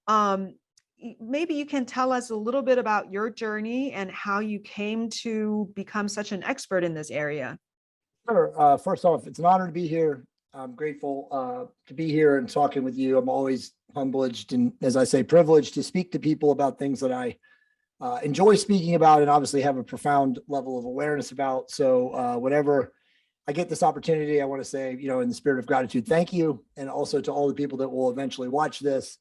Um, Maybe you can tell us a little bit about your journey and how you came to become such an expert in this area. Sure. First off, it's an honor to be here. I'm grateful to be here and talking with you. I'm always humbled and, as I say, privileged to speak to people about things that I enjoy speaking about and obviously have a profound level of awareness about. So whenever I get this opportunity, I want to say, in the spirit of gratitude, thank you. And also to all the people that will eventually watch this.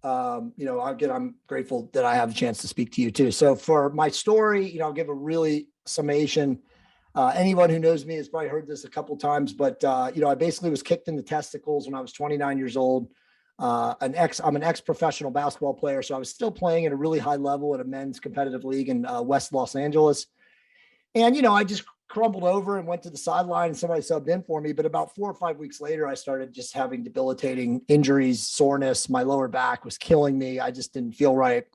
I'm grateful that I have a chance to speak to you too. So for my story, I'll give a really summation. Anyone who knows me has probably heard this a couple of times, but I basically was kicked in the testicles when I was 29 years old. I'm an ex-professional basketball player, so I was still playing at a really high level at a men's competitive league in West Los Angeles. And, I just crumbled over and went to the sideline and somebody subbed in for me. But about 4 or 5 weeks later, I started just having debilitating injuries, soreness. My lower back was killing me. I just didn't feel right.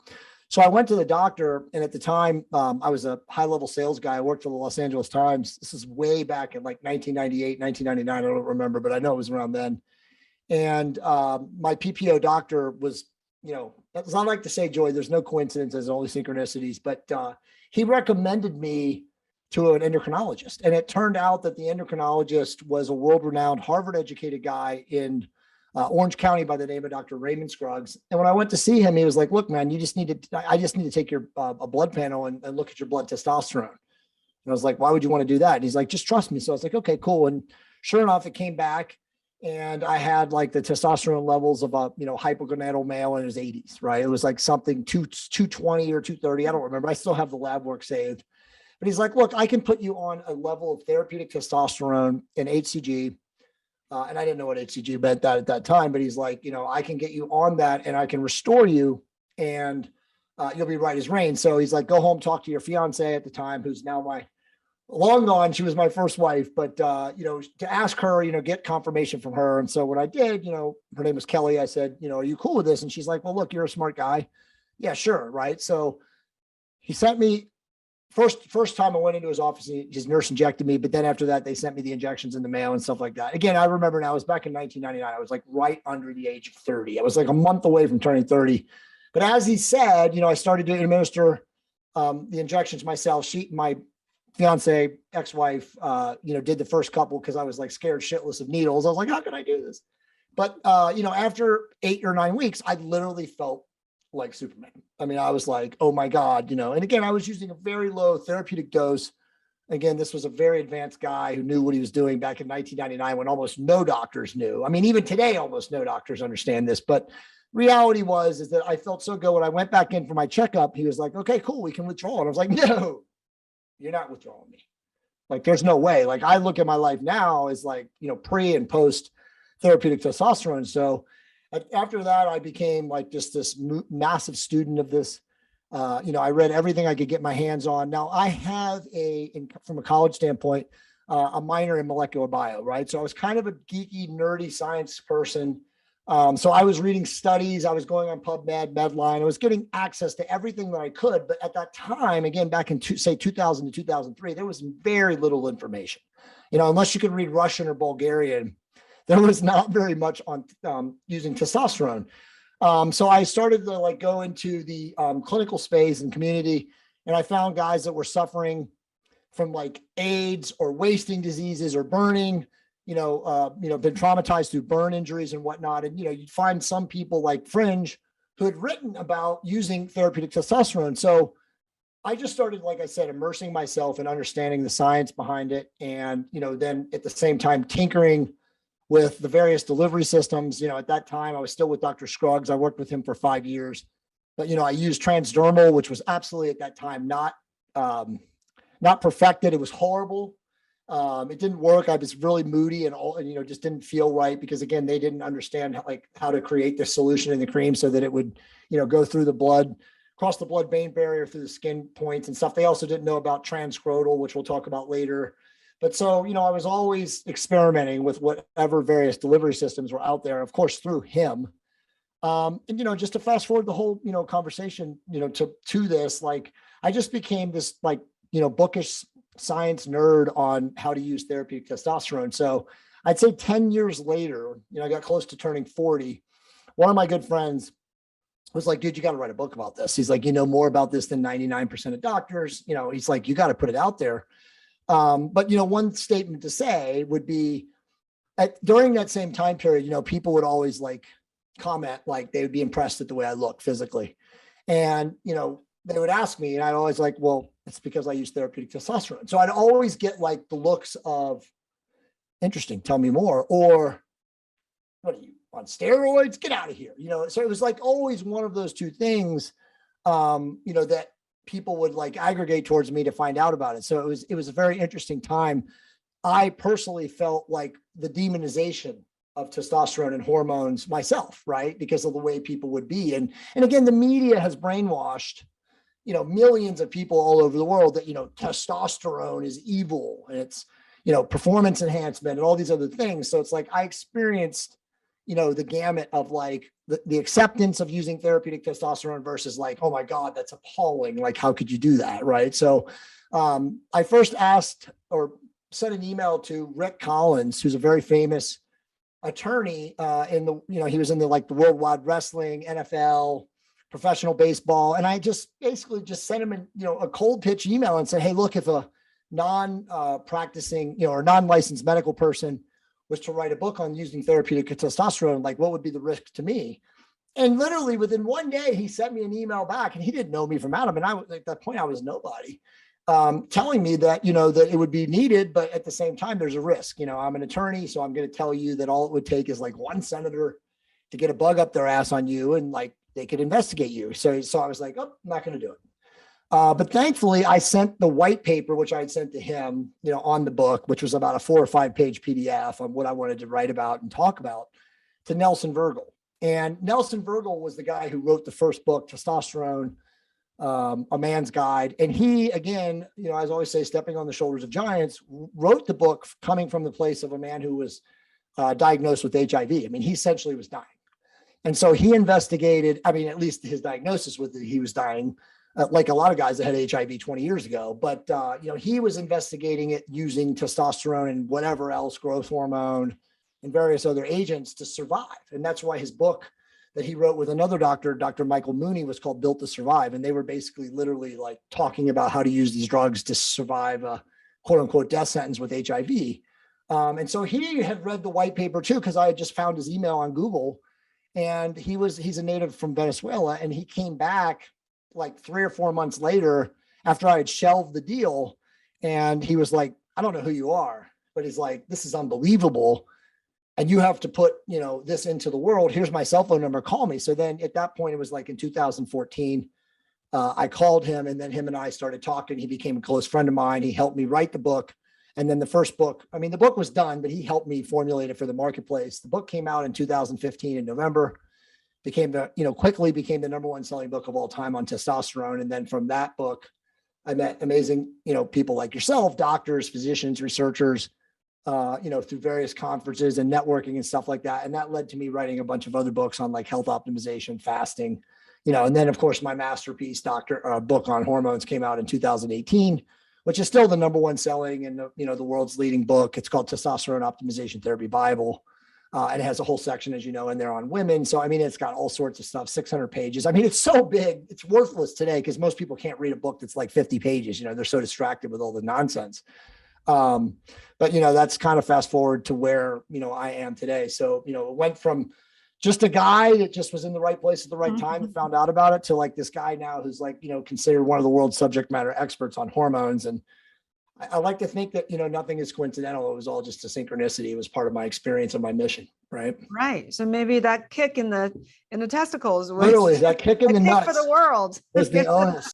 So I went to the doctor. And at the time, I was a high-level sales guy. I worked for the Los Angeles Times. This is way back in like 1998, 1999. I don't remember, but I know it was around then. And my PPO doctor was, as I like to say, Joy, there's no coincidences, only synchronicities, but he recommended me to an endocrinologist. And it turned out that the endocrinologist was a world-renowned Harvard-educated guy in Orange County by the name of Dr. Raymond Scruggs. And when I went to see him, he was like, look, man, I just need to take your a blood panel and look at your blood testosterone. And I was like, why would you want to do that? And he's like, just trust me. So I was like, okay, cool. And sure enough, it came back. And I had like the testosterone levels of a, hypogonadal male in his 80s, right? It was like something 220 or 230. I don't remember. I still have the lab work saved. But he's like, look, I can put you on a level of therapeutic testosterone and HCG. And I didn't know what HCG meant at that time, but he's like, I can get you on that and I can restore you and you'll be right as rain. So he's like, go home, talk to your fiance at the time, who's now my long gone. She was my first wife, but, to ask her, get confirmation from her. And so what I did, her name was Kelly. I said, are you cool with this? And she's like, well, look, you're a smart guy. Yeah, sure. Right. So he sent me first time I went into his office, his nurse injected me. But then after that, they sent me the injections in the mail and stuff like that. Again, I remember now, it was back in 1999. I was like right under the age of 30. I was like a month away from turning 30. But as he said, I started to administer the injections myself. My fiance, ex-wife, did the first couple because I was like scared shitless of needles. I was like, how can I do this? But, after 8 or 9 weeks, I literally felt like Superman. I mean, I was like, oh my God, and again, I was using a very low therapeutic dose. Again, this was a very advanced guy who knew what he was doing back in 1999 when almost no doctors knew. I mean, even today, almost no doctors understand this, but reality is that I felt so good when I went back in for my checkup. He was like, okay, cool, we can withdraw. And I was like, no, you're not withdrawing me. Like, there's no way. Like, I look at my life now as like, pre and post therapeutic testosterone. So after that, I became like just this massive student of this. I read everything I could get my hands on. Now I have from a college standpoint, a minor in molecular bio, right? So I was kind of a geeky, nerdy science person. So I was reading studies. I was going on PubMed, Medline. I was getting access to everything that I could. But at that time, again, back in 2000 to 2003, there was very little information, unless you could read Russian or Bulgarian. There was not very much on using testosterone. So I started to go into the clinical space and community, and I found guys that were suffering from like AIDS or wasting diseases or burning, been traumatized through burn injuries and whatnot. And, you'd find some people like Fringe who had written about using therapeutic testosterone. So I just started, like I said, immersing myself in understanding the science behind it. And, then at the same time, tinkering with the various delivery systems. At that time, I was still with Dr. Scruggs. I worked with him for 5 years, but, I used transdermal, which was absolutely at that time not perfected. It was horrible. It didn't work. I was really moody and just didn't feel right because, again, they didn't understand how to create the solution in the cream so that it would, go through the blood, cross the blood-brain barrier through the skin points and stuff. They also didn't know about transcrotol, which we'll talk about later. But so, I was always experimenting with whatever various delivery systems were out there, of course, through him. And, just to fast forward the whole, conversation, to this, like, I just became this, like, bookish science nerd on how to use therapeutic testosterone. So I'd say 10 years later, I got close to turning 40. One of my good friends, was like, dude, you got to write a book about this. He's like, you know more about this than 99% of doctors. You know, he's like, you got to put it out there. But, you know, one statement to say would be during that same time period, you know, people would always like comment, like they would be impressed at the way I look physically. And, you know, they would ask me, and I'd always like, well, it's because I use therapeutic testosterone. So I'd always get like the looks of, interesting, tell me more, or what are you on steroids? Get out of here. You know, so it was like always one of those two things, you know, that people would like aggregate towards me to find out about it. So it was a very interesting time. I personally felt like the demonization of testosterone and hormones myself, right? Because of the way people would be. And again, the media has brainwashed, you know, millions of people all over the world that, you know, testosterone is evil and it's, you know, performance enhancement and all these other things. So it's like, I experienced, you know, the gamut of like the acceptance of using therapeutic testosterone versus like, oh my God, that's appalling. Like, how could you do that? Right. So I first asked or sent an email to Rick Collins, who's a very famous attorney in the, you know, he was in the like the worldwide wrestling, NFL, professional baseball. And I just basically just sent him a cold pitch email and said, hey, look, if a non-practicing, you know, or non-licensed medical person was to write a book on using therapeutic testosterone, like what would be the risk to me? And literally within one day, he sent me an email back, and he didn't know me from Adam. And I was at that point, I was nobody, telling me that, you know, that it would be needed, but at the same time, there's a risk. You know, I'm an attorney, so I'm going to tell you that all it would take is like one senator to get a bug up their ass on you, and like they could investigate you. So I was like, oh, I'm not going to do it. But thankfully, I sent the white paper, which I had sent to him, you know, on the book, which was about a 4 or 5 page PDF on what I wanted to write about and talk about, to Nelson Virgil. And Nelson Virgil was the guy who wrote the first book, Testosterone, A Man's Guide. And he, again, you know, as I always say, stepping on the shoulders of giants, wrote the book coming from the place of a man who was diagnosed with HIV. I mean, he essentially was dying. And so he investigated, I mean, at least his diagnosis was that he was dying, like a lot of guys that had HIV 20 years ago. But, you know, he was investigating it using testosterone and whatever else, growth hormone and various other agents to survive. And that's why his book that he wrote with another doctor, Dr. Michael Mooney, was called Built to Survive. And they were basically literally like talking about how to use these drugs to survive a quote unquote death sentence with HIV. And so he had read the white paper too, because I had just found his email on Google, and he's a native from Venezuela. And he came back like 3 or 4 months later after I had shelved the deal. And he was like, I don't know who you are, but he's like, this is unbelievable. And you have to put, you know, this into the world. Here's my cell phone number. Call me. So then at that point, it was like in 2014, I called him, and then him and I started talking. He became a close friend of mine. He helped me write the book. And then the first book, I mean, the book was done, but he helped me formulate it for the marketplace. The book came out in 2015 in November, quickly became the number 1 selling book of all time on testosterone. And then from that book, I met amazing, you know, people like yourself, doctors, physicians, researchers, through various conferences and networking and stuff like that. And that led to me writing a bunch of other books on like health optimization, fasting, you know, and then of course my masterpiece book on hormones came out in 2018, which is still the number 1 selling and, the world's leading book. It's called Testosterone Optimization Therapy Bible. And it has a whole section, as you know, in there on women. So, I mean, it's got all sorts of stuff, 600 pages. I mean, it's so big, it's worthless today because most people can't read a book that's like 50 pages. You know, they're so distracted with all the nonsense. But, you know, that's kind of fast forward to where, you know, I am today. So, you know, it went from just a guy that just was in the right place at the right time and found out about it to like this guy now who's like, you know, considered one of the world's subject matter experts on hormones. And I like to think that, you know, nothing is coincidental. It was all just a synchronicity. It was part of my experience and my mission. Right. Right. So maybe that kick in the testicles was literally that kick in the nuts for the world was the onus.